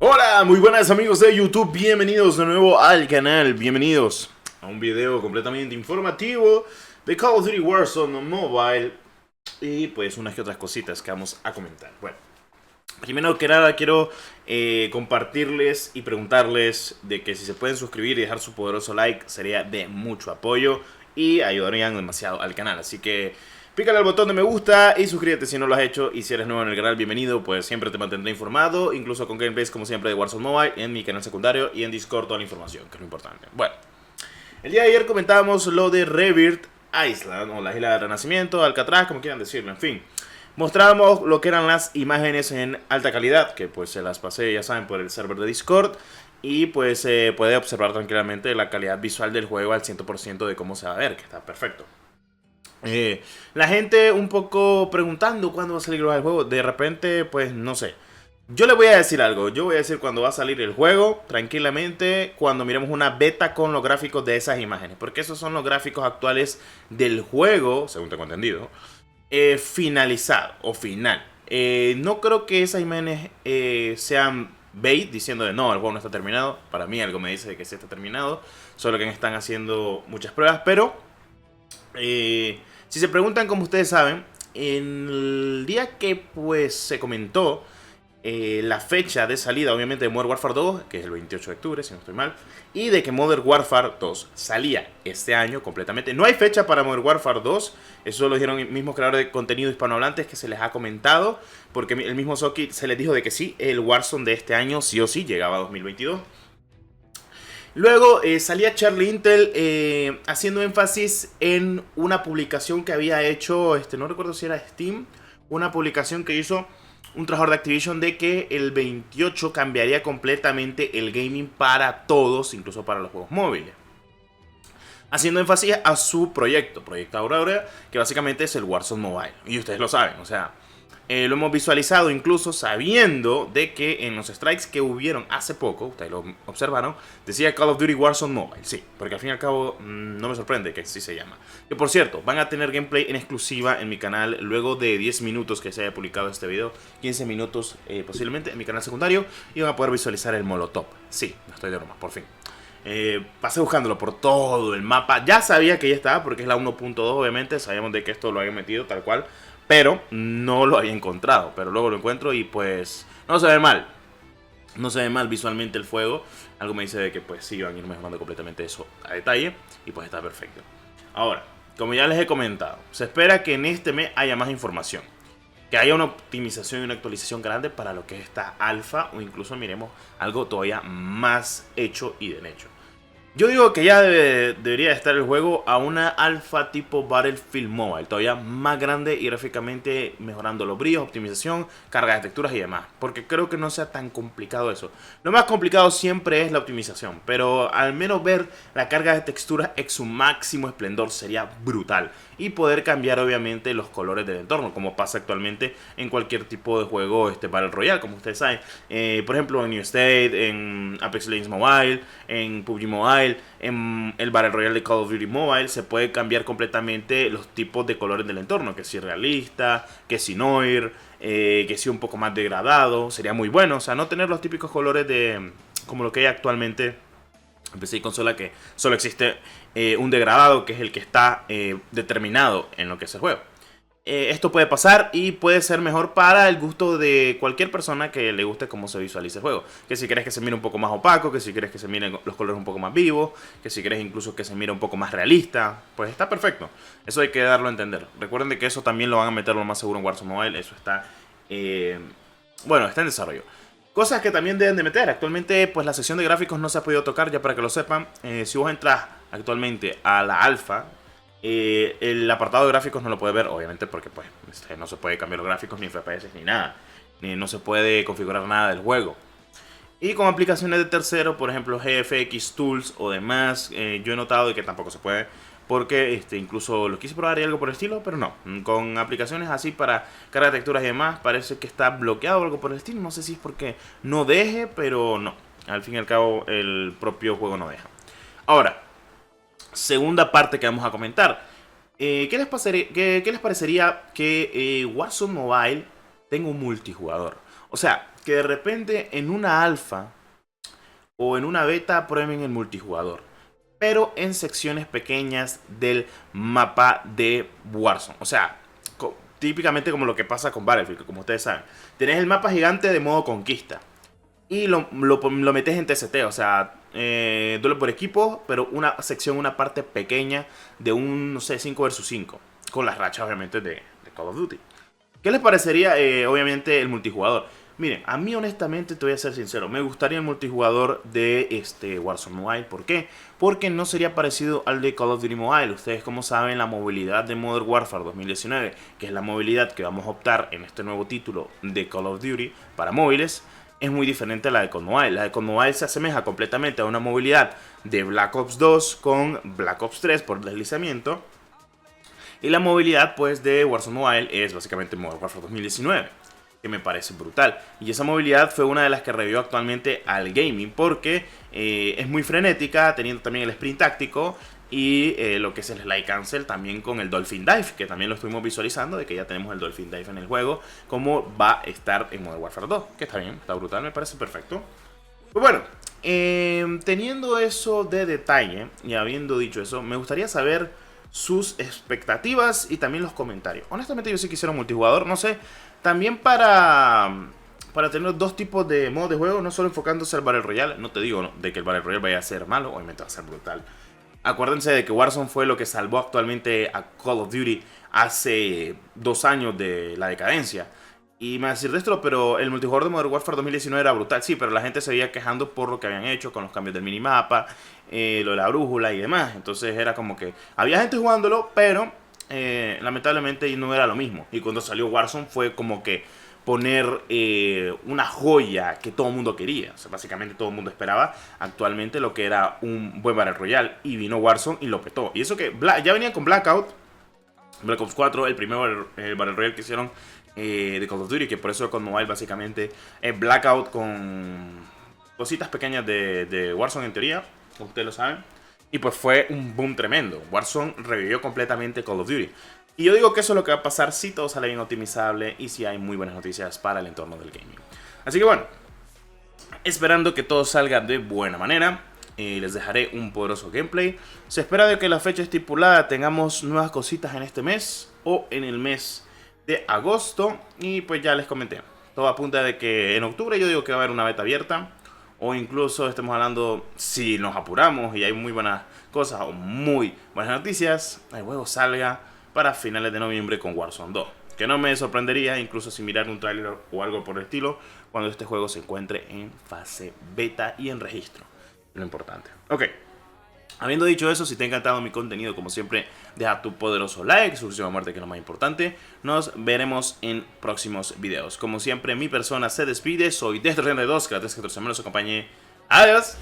Hola, muy buenas amigos de YouTube, bienvenidos de nuevo al canal, bienvenidos a un video completamente informativo de Call of Duty Warzone Mobile y pues unas que otras cositas que vamos a comentar. Bueno, primero que nada quiero compartirles y preguntarles de que si se pueden suscribir y dejar su poderoso like sería de mucho apoyo y ayudarían demasiado al canal, así que pícale al botón de me gusta y suscríbete si no lo has hecho. Y si eres nuevo en el canal, bienvenido, pues siempre te mantendré informado, incluso con gameplays como siempre de Warzone Mobile, en mi canal secundario y en Discord toda la información, que es lo importante. Bueno, el día de ayer comentábamos lo de Rebirth Island, o la isla del renacimiento, Alcatraz, como quieran decirlo, en fin. Mostrábamos lo que eran las imágenes en alta calidad, que pues se las pasé, ya saben, por el server de Discord. Y pues se puede observar tranquilamente la calidad visual del juego al 100% de cómo se va a ver, que está perfecto. La gente un poco preguntando cuándo va a salir el juego. De repente, pues no sé. Yo le voy a decir algo. Yo voy a decir cuando va a salir el juego, tranquilamente, cuando miremos una beta con los gráficos de esas imágenes. Porque esos son los gráficos actuales del juego, según tengo entendido, finalizado o final. No creo que esas imágenes sean bait, diciendo de no, el juego no está terminado. Para mí algo me dice de que sí está terminado. Solo que están haciendo muchas pruebas, pero si se preguntan, como ustedes saben, en el día que pues se comentó la fecha de salida, obviamente, de Modern Warfare 2, que es el 28 de octubre, si no estoy mal, y de que Modern Warfare 2 salía este año completamente. No hay fecha para Modern Warfare 2, eso lo dijeron el mismo creador de contenido hispanohablantes que se les ha comentado, porque el mismo Soki se les dijo de que sí, el Warzone de este año sí o sí llegaba a 2022. Luego salía Charlie Intel haciendo énfasis en una publicación que había hecho, no recuerdo si era Steam, una publicación que hizo un trabajador de Activision de que el 28 cambiaría completamente el gaming para todos, incluso para los juegos móviles. Haciendo énfasis a su proyecto, Proyecto Aurora, que básicamente es el Warzone Mobile. Y ustedes lo saben, o sea, lo hemos visualizado incluso sabiendo de que en los strikes que hubieron hace poco, ustedes lo observaron, decía Call of Duty Warzone Mobile. Sí, porque al fin y al cabo no me sorprende que así se llama. Que por cierto, van a tener gameplay en exclusiva en mi canal luego de 10 minutos que se haya publicado este video. 15 minutos posiblemente en mi canal secundario y van a poder visualizar el Molotov. Sí, no estoy de broma, por fin. Pasé buscándolo por todo el mapa. Ya sabía que ya estaba porque es la 1.2, obviamente. Sabíamos de que esto lo habían metido tal cual, pero no lo había encontrado. Pero luego lo encuentro y pues no se ve mal. No se ve mal visualmente el fuego. Algo me dice de que pues sí van a ir mejorando completamente eso a detalle. Y pues está perfecto. Ahora, como ya les he comentado, se espera que en este mes haya más información. Que haya una optimización y una actualización grande para lo que es esta alfa. O incluso miremos algo todavía más hecho y bien hecho. Yo digo que ya debería estar el juego a una alfa tipo Battlefield Mobile, todavía más grande y gráficamente mejorando los brillos, optimización, carga de texturas y demás. Porque creo que no sea tan complicado eso. Lo más complicado siempre es la optimización, pero al menos ver la carga de texturas en su máximo esplendor sería brutal. Y poder cambiar obviamente los colores del entorno, como pasa actualmente en cualquier tipo de juego Battle Royale, como ustedes saben. Por ejemplo en New State, en Apex Legends Mobile, en PUBG Mobile, en el Battle Royale de Call of Duty Mobile, se puede cambiar completamente los tipos de colores del entorno, que si realista, que si noir, que si un poco más degradado, sería muy bueno. O sea, no tener los típicos colores de como lo que hay actualmente en PC y consola, que solo existe un degradado, que es el que está determinado en lo que es el juego. Esto puede pasar y puede ser mejor para el gusto de cualquier persona que le guste cómo se visualiza el juego. Que si quieres que se mire un poco más opaco, que si quieres que se miren los colores un poco más vivos, que si quieres incluso que se mire un poco más realista, pues está perfecto. Eso hay que darlo a entender. Recuerden de que eso también lo van a meter lo más seguro en Warzone Mobile. Eso está, bueno, está en desarrollo. Cosas que también deben de meter. Actualmente pues la sección de gráficos no se ha podido tocar, ya para que lo sepan. Si vos entras actualmente a la alfa, el apartado de gráficos no lo puede ver, obviamente, porque pues no se puede cambiar los gráficos ni FPS ni nada. Ni no se puede configurar nada del juego. Y con aplicaciones de tercero, por ejemplo GFX Tools o demás, yo he notado de que tampoco se puede. Porque incluso lo quise probar y algo por el estilo, pero no. Con aplicaciones así para carga de texturas y demás, parece que está bloqueado o algo por el estilo. No sé si es porque no deje, pero no. Al fin y al cabo, el propio juego no deja. Ahora, segunda parte que vamos a comentar. ¿Qué les parecería que Warzone Mobile tenga un multijugador? O sea, que de repente en una alfa o en una beta prueben el multijugador, pero en secciones pequeñas del mapa de Warzone. O sea, típicamente como lo que pasa con Battlefield, como ustedes saben. Tenés el mapa gigante de modo conquista y lo metes en TCT, o sea, duelo por equipo, pero una sección, una parte pequeña de un, no sé, 5 versus 5, con las rachas obviamente de Call of Duty. ¿Qué les parecería, obviamente, el multijugador? Miren, a mí honestamente, te voy a ser sincero, me gustaría el multijugador de Warzone Mobile. ¿Por qué? Porque no sería parecido al de Call of Duty Mobile. Ustedes, como saben, la movilidad de Modern Warfare 2019, que es la movilidad que vamos a optar en este nuevo título de Call of Duty para móviles, es muy diferente a la de COD Mobile. La de COD Mobile se asemeja completamente a una movilidad de Black Ops 2 con Black Ops 3 por deslizamiento. Y la movilidad pues de Warzone Mobile es básicamente Modern Warfare 2019, que me parece brutal. Y esa movilidad fue una de las que revivió actualmente al gaming, porque es muy frenética, teniendo también el sprint táctico y lo que es el slide cancel también con el Dolphin Dive, que también lo estuvimos visualizando, de que ya tenemos el Dolphin Dive en el juego, como va a estar en Modern Warfare 2, que está bien, está brutal, me parece perfecto. Pues bueno, teniendo eso de detalle y habiendo dicho eso, me gustaría saber sus expectativas y también los comentarios. Honestamente yo sí quisiera un multijugador, no sé, también para tener dos tipos de modos de juego, no solo enfocándose al Battle Royale. No te digo de que el Battle Royale vaya a ser malo, obviamente va a ser brutal. Acuérdense de que Warzone fue lo que salvó actualmente a Call of Duty hace 2 años de la decadencia. Y me va a decir de esto, pero el multijugador de Modern Warfare 2019 era brutal. Sí, pero la gente se veía quejando por lo que habían hecho con los cambios del minimapa, lo de la brújula y demás. Entonces era como que había gente jugándolo, pero lamentablemente no era lo mismo. Y cuando salió Warzone fue como que poner una joya que todo el mundo quería. O sea, básicamente todo el mundo esperaba actualmente lo que era un buen Battle Royale. Y vino Warzone y lo petó. Y eso que ya venían con Blackout, Black Ops 4, el primer Battle Royale que hicieron de Call of Duty, que por eso con Mobile básicamente es Blackout con cositas pequeñas de Warzone en teoría, como ustedes lo saben. Y pues fue un boom tremendo. Warzone revivió completamente Call of Duty. Y yo digo que eso es lo que va a pasar si todo sale bien optimizable y si hay muy buenas noticias para el entorno del gaming. Así que bueno, esperando que todo salga de buena manera, les dejaré un poderoso gameplay. Se espera de que la fecha estipulada tengamos nuevas cositas en este mes o en el mes de agosto. Y pues ya les comenté, todo apunta de que en octubre yo digo que va a haber una beta abierta, o incluso estemos hablando, si nos apuramos y hay muy buenas cosas o muy buenas noticias, el juego salga para finales de noviembre con Warzone 2. Que no me sorprendería incluso si mirar un tráiler o algo por el estilo cuando este juego se encuentre en fase beta y en registro. Lo importante. Ok. Habiendo dicho eso, si te ha encantado mi contenido, como siempre, deja tu poderoso like, suscríbete a muerte, que es lo más importante. Nos veremos en próximos videos. Como siempre, mi persona se despide. Soy Destro32, que la 314 me los acompañe. Adiós.